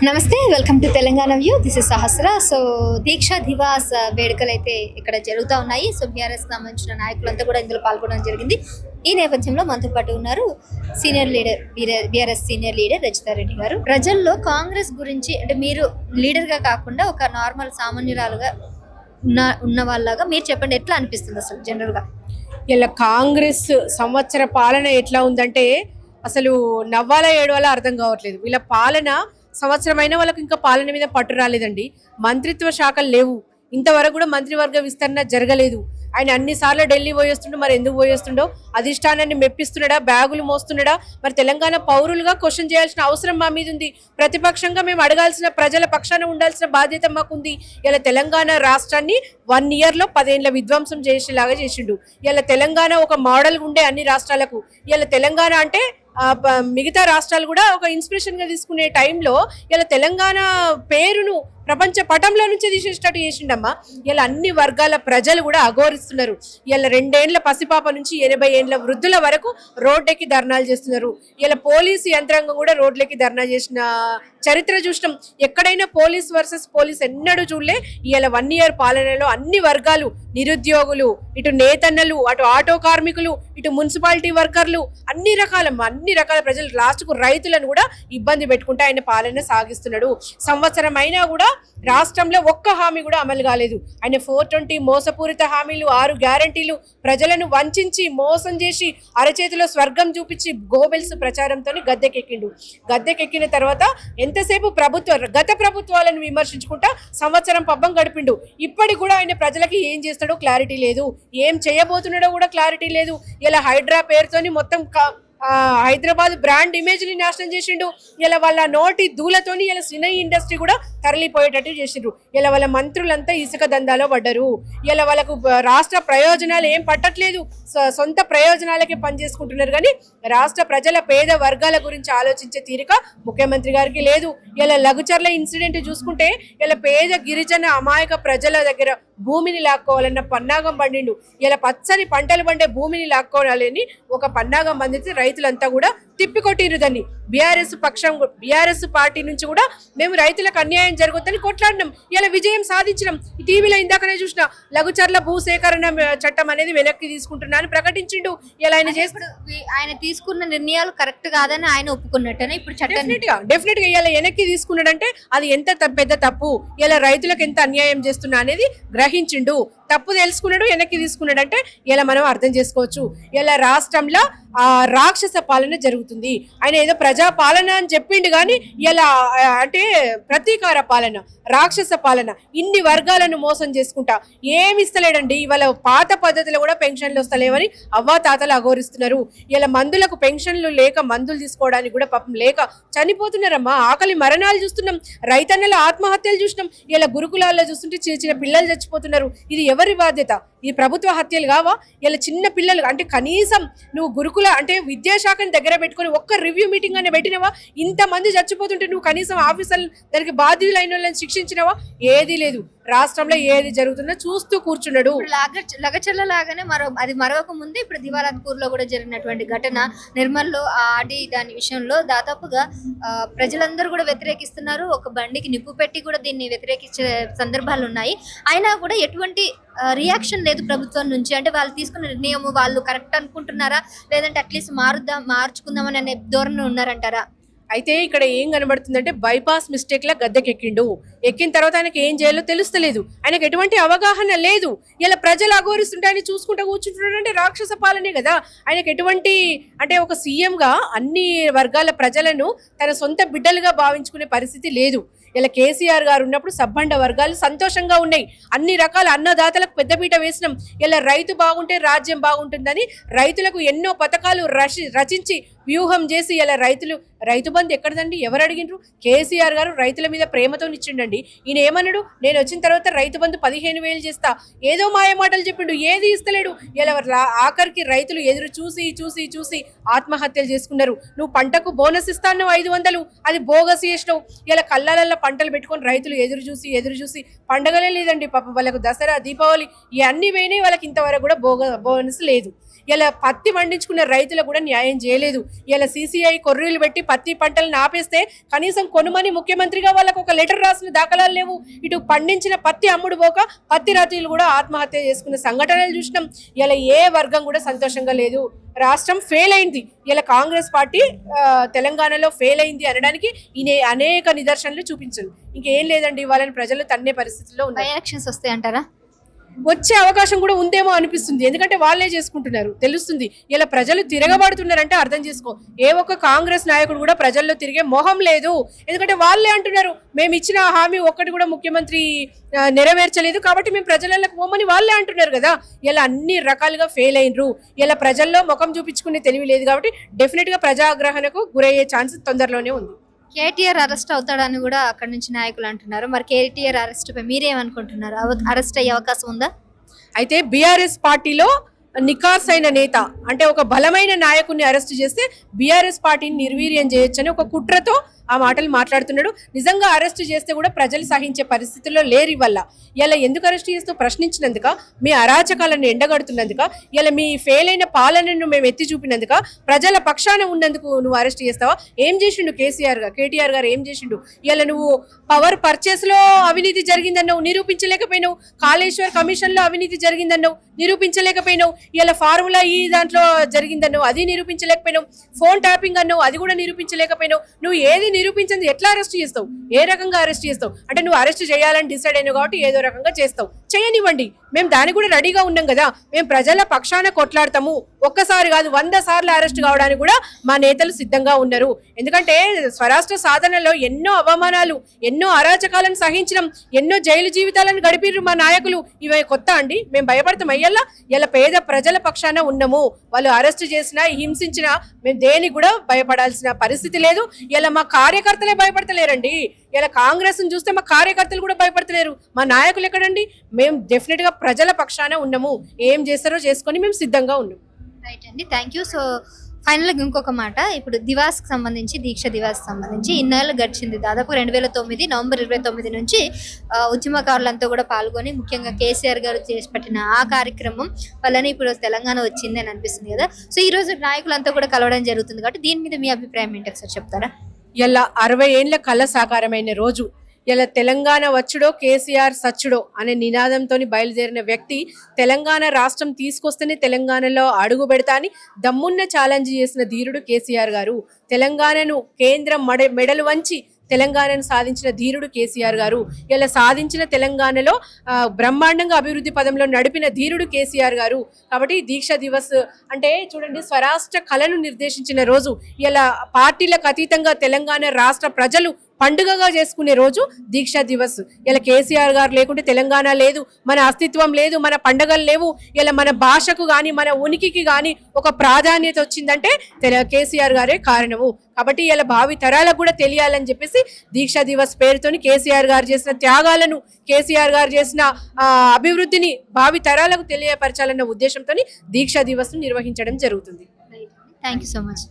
నమస్తే, welcome to Telangana View. This is Sahasra. So Deeksha Divas వేడుకలు అయితే ఇక్కడ జరుగుతూ ఉన్నాయి. సో బీఆర్ఎస్ సంబంధించిన నాయకులంతా కూడా ఇందులో పాల్గొనడం జరిగింది. ఈ నేపథ్యంలో మనతో పాటు ఉన్నారు senior leader, BRS senior leader Rajitha Reddy గారు. ప్రజల్లో కాంగ్రెస్ గురించి అంటే మీరు లీడర్గా కాకుండా ఒక నార్మల్ సామాన్యురాలుగా ఉన్న వాళ్ళగా మీరు చెప్పండి, ఎట్లా అనిపిస్తుంది అసలు జనరల్గా? ఇలా కాంగ్రెస్ సంవత్సర పాలన ఎట్లా ఉందంటే అసలు నవ్వాలా ఏడవాలా అర్థం కావట్లేదు. వీళ్ళ పాలన సంవత్సరమైన వాళ్ళకి ఇంకా పాలన మీద పట్టు రాలేదండి. మంత్రిత్వ శాఖలు లేవు, ఇంతవరకు కూడా మంత్రివర్గ విస్తరణ జరగలేదు. ఆయన అన్నిసార్లు ఢిల్లీ పోయేస్తుండో, మరి ఎందుకు పోయేస్తుండో, అధిష్టానాన్ని మెప్పిస్తున్నాడా, బ్యాగులు మోస్తున్నాడా? మరి తెలంగాణ పౌరులుగా క్వశ్చన్ చేయాల్సిన అవసరం మా మీద ఉంది. ప్రతిపక్షంగా మేము అడగాల్సిన, ప్రజల పక్షాన ఉండాల్సిన బాధ్యత మాకుంది. ఇలా తెలంగాణ రాష్ట్రాన్ని 1 yearలో 10 ఏళ్ల విధ్వంసం చేసేలాగా చేసిండు. ఇలా తెలంగాణ ఒక మోడల్ ఉండే అన్ని రాష్ట్రాలకు. ఇలా తెలంగాణ అంటే మిగతా రాష్ట్రాలు కూడా ఒక ఇన్స్పిరేషన్ గా తీసుకునే టైంలో ఇలా తెలంగాణ పేరును ప్రపంచ పటంలో నుంచే తీసేటట్టు చేసిండమ్మా. ఇలా అన్ని వర్గాల ప్రజలు కూడా అఘోరిస్తున్నారు. ఇలా 2 ఏళ్ల పసిపాప నుంచి 80 ఏళ్ల వృద్ధుల వరకు రోడ్డెక్కి ధర్నాలు చేస్తున్నారు. ఇలా పోలీసు యంత్రాంగం కూడా రోడ్లెక్కి ధర్నా చేసిన చరిత్ర చూసినాం. ఎక్కడైనా పోలీస్ వర్సెస్ పోలీస్ ఎన్నడూ చూడలే. ఇలా 1 year పాలనలో అన్ని వర్గాలు, నిరుద్యోగులు, ఇటు నేతన్నలు, అటు ఆటో కార్మికులు, ఇటు మున్సిపాలిటీ వర్కర్లు, అన్ని రకాల ప్రజలు, లాస్ట్కు రైతులను కూడా ఇబ్బంది పెట్టుకుంటే ఆయన పాలన సాగిస్తున్నాడు. సంవత్సరం అయినా కూడా రాష్ట్రంలో ఒక్క హామీ కూడా అమలు కాలేదు. ఆయన 420 మోసపూరిత హామీలు, 6 గ్యారంటీలు, ప్రజలను వంచి మోసం చేసి అరచేతిలో స్వర్గం చూపించి గోబెల్స్ ప్రచారంతో గద్దెకెక్కిన తర్వాత ఎంతసేపు గత ప్రభుత్వాలను విమర్శించుకుంటా సంవత్సరం పబ్బం గడిపిండు. ఇప్పటికి కూడా ఆయన ప్రజలకి ఏం చేస్తాడో క్లారిటీ లేదు, ఏం చేయబోతున్నాడో కూడా క్లారిటీ లేదు. ఇలా హైడ్రా పేరుతోని మొత్తం హైదరాబాద్ బ్రాండ్ ఇమేజ్ ని నాశనం చేసిండు. ఇలా వాళ్ళ నోటి దూలతోని ఇలా సినీ ఇండస్ట్రీ కూడా తరలిపోయేటట్టు చేసిండ్రు. ఇలా వాళ్ళ మంత్రులంతా ఇసుక దందాలో పడ్డారు. ఇలా వాళ్ళకు రాష్ట్ర ప్రయోజనాలు ఏం పట్టట్లేదు, సొంత ప్రయోజనాలకే పనిచేసుకుంటున్నారు. కానీ రాష్ట్ర ప్రజల పేద వర్గాల గురించి ఆలోచించే తీరిక ముఖ్యమంత్రి గారికి లేదు. ఇలా లఘుచర్ల ఇన్సిడెంట్ చూసుకుంటే ఇలా పేద గిరిజన అమాయక ప్రజల దగ్గర భూమిని లాక్కోవాలన్న పన్నాగం పండిండు. ఇలా పచ్చని పంటలు పండే భూమిని లాక్కోవాలని ఒక పన్నాగం పండితే రైతులంతా కూడా తిప్పికొట్టిరు దాన్ని. బీఆర్ఎస్ పార్టీ నుంచి కూడా మేము రైతులకు అన్యాయం జరుగుతుందని కొట్లాడినాం. ఇలా విజయం సాధించినాం. ఈ టీవీలో ఇందాకనే చూసిన లఘుచర్ల భూసేకరణ చట్టం అనేది వెనక్కి తీసుకుంటున్నా అని ప్రకటించిండు. ఇలా ఆయన తీసుకున్న నిర్ణయాలు కరెక్ట్ కాదని ఆయన ఒప్పుకున్నట్టనే ఇప్పుడు డెఫినెట్ గా ఇలా వెనక్కి తీసుకున్నాడంటే అది ఎంత పెద్ద తప్పు, ఇలా రైతులకు ఎంత అన్యాయం చేస్తున్నా అనేది గ్రహించిండు. తప్పు తెలుసుకున్నాడు, వెనక్కి తీసుకున్నాడు అంటే ఇలా మనం అర్థం చేసుకోవచ్చు. ఇలా రాష్ట్రంలో రాక్షస పాలన జరుగుతుంది. ఆయన ఏదో ప్రజా పాలన అని చెప్పిండు కానీ ఇలా అంటే ప్రతీకార పాలన, రాక్షస పాలన, ఇన్ని వర్గాలను మోసం చేసుకుంటా ఏమి ఇస్తలేడండి. ఇవాళ పాత పద్ధతిలో కూడా పెన్షన్లు వస్తలేవని అవ్వా తాతలు అఘోరిస్తున్నారు. ఇలా మందులకు పెన్షన్లు లేక మందులు తీసుకోవడానికి కూడా పాపం లేక చనిపోతున్నారమ్మా. ఆకలి మరణాలు చూస్తున్నాం, రైతన్నల ఆత్మహత్యలు చూసినాం. ఇలా గురుకులాల్లో చూస్తుంటే చిన్న చిన్న పిల్లలు చచ్చిపోతున్నారు. ఇది ఎవరి బాధ్యత? ఈ ప్రభుత్వ హత్యలు కావా? ఇలా చిన్న పిల్లలు అంటే కనీసం నువ్వు గురుకుల అంటే విద్యాశాఖని దగ్గర పెట్టుకుని ఒక్క రివ్యూ మీటింగ్ అనే పెట్టినవా? ఇంతమంది చచ్చిపోతుంటే నువ్వు కనీసం ఆఫీసర్లు దానికి బాధ్యులైన వాళ్ళని శిక్షించినవా? ఏదీ లేదు. రాష్ట్రంలో ఏది జరుగుతుందో చూస్తూ కూర్చున్నాడు. లగచర్ల లాగానే అది మరొక ముందు ఇప్పుడు దివాలాత్పూర్ లో కూడా జరిగినటువంటి ఘటన, నిర్మల్లో దాని విషయంలో దాదాపుగా ప్రజలందరూ కూడా వ్యతిరేకిస్తున్నారు. ఒక బండికి నిప్పు పెట్టి కూడా దీన్ని వ్యతిరేకించే సందర్భాలు ఉన్నాయి. అయినా కూడా ఎటువంటి రియాక్షన్ లేదు ప్రభుత్వం నుంచి. అంటే వాళ్ళు తీసుకున్న నిర్ణయం వాళ్ళు కరెక్ట్ అనుకుంటున్నారా, లేదంటే అట్లీస్ట్ మార్చుకుందామని అనే ధోరణి ఉన్నారంటారా? అయితే ఇక్కడ ఏం కనబడుతుందంటే బైపాస్ మిస్టేక్ లా గద్దెకెక్కిండు. ఎక్కిన తర్వాత ఆయనకి ఏం చేయాలో తెలుస్తలేదు, ఆయనకు ఎటువంటి అవగాహన లేదు. ఇలా ప్రజలు అఘోరిస్తుంటే ఆయన చూసుకుంటూ కూర్చుంటున్నాడు అంటే రాక్షస పాలనే కదా. ఆయనకు ఎటువంటి అంటే ఒక సీఎంగా అన్ని వర్గాల ప్రజలను తన సొంత బిడ్డలుగా భావించుకునే పరిస్థితి లేదు. ఇలా కేసీఆర్ గారు ఉన్నప్పుడు సబ్బండ వర్గాలు సంతోషంగా ఉన్నాయి. అన్ని రకాల అన్నదాతలకు పెద్దపీట వేసినాం. ఇలా రైతు బాగుంటే రాజ్యం బాగుంటుందని రైతులకు ఎన్నో పథకాలు రచించి వ్యూహం చేసి ఇలా రైతు బంధు ఎక్కడదండి? ఎవరు అడిగినరు? కేసీఆర్ గారు రైతుల మీద ప్రేమతో ఇచ్చిండండి. ఈయన ఏమన్నాడు? నేను వచ్చిన తర్వాత రైతు బంధు 15,000 చేస్తా, ఏదో మాయ మాటలు చెప్పిండు, ఏది ఇస్తలేడు. ఇలా ఆఖరికి రైతులు ఎదురు చూసి ఆత్మహత్యలు చేసుకున్నారు. నువ్వు పంటకు బోనస్ ఇస్తాను 500, అది బోగస్ చేసినావు. ఇలా కళ్ళల్లో పంటలు పెట్టుకొని రైతులు ఎదురు చూసి పండగలే లేదండి. పాపం వాళ్ళకు దసరా, దీపావళి ఇవన్నీ పోయినాయి. వాళ్ళకి ఇంతవరకు కూడా బోనస్ లేదు. ఇలా పత్తి పండించుకున్న రైతులకు కూడా న్యాయం చేయలేదు. ఇలా CCI కొర్రీలు పెట్టి పత్తి పంటలను ఆపేస్తే కనీసం కొనుమని ముఖ్యమంత్రిగా వాళ్ళకు ఒక లెటర్ రాసిన దాఖలాలు లేవు. ఇటు పండించిన పత్తి అమ్ముడు పోక పత్తి రైతులు కూడా ఆత్మహత్య చేసుకున్న సంఘటనలు చూసినాం. ఇలా ఏ వర్గం కూడా సంతోషంగా లేదు. రాష్ట్రం ఫెయిల్ అయింది. ఇలా కాంగ్రెస్ పార్టీ తెలంగాణలో ఫెయిల్ అయింది అనడానికి అనేక నిదర్శనలు చూపించింది. ఇంకేం లేదండి, వాళ్ళని ప్రజలు తన్నే పరిస్థితుల్లో ఉన్నాయి. ఎలక్షన్స్ వస్తాయి అంటారా? వచ్చే అవకాశం కూడా ఉందేమో అనిపిస్తుంది. ఎందుకంటే వాళ్ళే చేసుకుంటున్నారు, తెలుస్తుంది. ఇలా ప్రజలు తిరగబడుతున్నారంటే అర్థం చేసుకో. ఏ ఒక్క కాంగ్రెస్ నాయకుడు కూడా ప్రజల్లో తిరిగే మొహం లేదు. ఎందుకంటే వాళ్ళే అంటున్నారు, మేము ఇచ్చిన హామీ ఒక్కటి కూడా ముఖ్యమంత్రి నెరవేర్చలేదు కాబట్టి మేము ప్రజలకు పోమని వాళ్ళే అంటున్నారు కదా. ఇలా అన్ని రకాలుగా ఫెయిల్ అయినరు. ఇలా ప్రజల్లో ముఖం చూపించుకునే తెలివి లేదు కాబట్టి డెఫినెట్ గా ప్రజాగ్రహణకు గురయ్యే ఛాన్స్ తొందరలోనే ఉంది. కేటీఆర్ అరెస్ట్ అవుతాడని కూడా అక్కడ నుంచి నాయకులు అంటున్నారు. మరి కేటీఆర్ అరెస్ట్ పై మీరేమనుకుంటున్నారు? అరెస్ట్ అయ్యే అవకాశం ఉందా? అయితే బీఆర్ఎస్ పార్టీలో నికార్స్ అయిన నేత అంటే ఒక బలమైన నాయకుడిని అరెస్ట్ చేస్తే బీఆర్ఎస్ పార్టీని నిర్వీర్యం చేయొచ్చని ఒక కుట్రతో ఆ మాటలు మాట్లాడుతున్నాడు. నిజంగా అరెస్ట్ చేస్తే కూడా ప్రజలు సహించే పరిస్థితుల్లో లేరు. ఇవల్ల ఇలా ఎందుకు అరెస్ట్ చేస్తూ ప్రశ్నించినందుక, మీ అరాచకాలను ఎండగడుతున్నందుక, ఇలా మీ ఫెయిల్ అయిన పాలనను మేము ఎత్తి చూపినందుక, ప్రజల పక్షాన ఉన్నందుకు నువ్వు అరెస్ట్ చేస్తావా? ఏం చేసిండు కేటీఆర్ గారు ఏం చేసిండు? ఇలా నువ్వు పవర్ పర్చేస్ లో అవినీతి జరిగిందన్నావు, నిరూపించలేకపోయినావు. కాళేశ్వర్ కమిషన్ లో అవినీతి జరిగిందన్నావు, నిరూపించలేకపోయినావు. ఇలా ఫార్ములా ఈ దాంట్లో జరిగిందన్నావు, అది నిరూపించలేకపోయినావు. ఫోన్ ట్యాపింగ్ అన్నావు, అది కూడా నిరూపించలేకపోయినావు. నువ్వు ఏది నిరూపించింది ఎట్లా అరెస్ట్ చేస్తావు? ఏ రకంగా అరెస్ట్ చేస్తావు? అంటే నువ్వు అరెస్ట్ చేయాలని డిసైడ్ అయినావు కాబట్టి ఏదో రకంగా చేస్తావు. చేయనివ్వండి, మేము దానికి కూడా రెడీగా ఉన్నాం కదా. మేము ప్రజల పక్షాన కొట్లాడతాము. ఒక్కసారి కాదు 100 సార్లు అరెస్ట్ కావడానికి కూడా మా నేతలు సిద్ధంగా ఉన్నారు. ఎందుకంటే స్వరాష్ట్ర సాధనలో ఎన్నో అవమానాలు, ఎన్నో అరాచకాలను సహించడం, ఎన్నో జైలు జీవితాలను గడిపిర్రు మా నాయకులు. ఇవి కొత్త అండి? మేము భయపడతాం అయ్యల్లా? ఇలా పేద ప్రజల పక్షాన ఉన్నాము. వాళ్ళు అరెస్ట్ చేసినా హింసించినా మేము దేనికి కూడా భయపడాల్సిన పరిస్థితి లేదు. ఇలా మా కార్యకర్తలే భయపడతలేరండి. ఇలా కాంగ్రెస్ ని చూస్తే మా కార్యకర్తలు కూడా భయపడతలేరు. మా నాయకులు ఎక్కడండి? మేము డెఫినెట్ గా ప్రజల పక్షాన ఉన్నాము. ఏం చేస్తారో చేసుకొని మేము సిద్ధంగా ఉన్నాము. రైట్ అండి, థ్యాంక్ యూ. సో ఫైనల్గా ఇంకొక మాట, ఇప్పుడు దివాస్కి సంబంధించి, దీక్ష దివాస్కి సంబంధించి ఇన్నేళ్ళు గడిచింది. దాదాపు 2009 నవంబర్ 29 నుంచి ఉద్యమకారులంతా కూడా పాల్గొని ముఖ్యంగా కేసీఆర్ గారు చేపట్టిన ఆ కార్యక్రమం వల్లనే ఇప్పుడు తెలంగాణ వచ్చింది అని అనిపిస్తుంది కదా. సో ఈ రోజు నాయకులంతా కూడా కలవడం జరుగుతుంది కాబట్టి దీని మీద మీ అభిప్రాయం ఏంటి ఒకసారి చెప్తారా? ఇలా 60 ఏండ్ల కళ సాకారమైన రోజు. ఇలా తెలంగాణ వచ్చుడో కేసీఆర్ సచ్చుడో అనే నినాదంతో బయలుదేరిన వ్యక్తి తెలంగాణ రాష్ట్రం తీసుకొస్తేనే తెలంగాణలో అడుగు పెడతా అని దమ్మున్న ఛాలెంజ్ చేసిన ధీరుడు కేసీఆర్ గారు. తెలంగాణను కేంద్రం మెడలు వంచి తెలంగాణను సాధించిన ధీరుడు కేసీఆర్ గారు. ఇలా సాధించిన తెలంగాణలో బ్రహ్మాండంగా అభివృద్ధి పదంలో నడిపిన ధీరుడు కేసీఆర్ గారు. కాబట్టి దీక్ష దివస్ అంటే చూడండి, స్వరాష్ట్ర కళను నిర్దేశించిన రోజు. ఇలా పార్టీలకు అతీతంగా తెలంగాణ రాష్ట్ర ప్రజలు పండుగగా చేసుకునే రోజు దీక్షా దివస్. ఇలా కేసీఆర్ గారు లేకుంటే తెలంగాణ లేదు, మన అస్తిత్వం లేదు, మన పండుగలు లేవు. ఇలా మన భాషకు కానీ మన ఉనికికి కానీ ఒక ప్రాధాన్యత వచ్చిందంటే కేసీఆర్ గారే కారణము. కాబట్టి ఇలా భావి తరాలకు కూడా తెలియాలని చెప్పేసి దీక్షా దివస్ పేరుతోని కేసీఆర్ గారు చేసిన త్యాగాలను, కేసీఆర్ గారు చేసిన అభివృద్ధిని భావి తరాలకు తెలియపరచాలన్న ఉద్దేశంతో దీక్షా దివస్ నిర్వహించడం జరుగుతుంది. Thank you so much.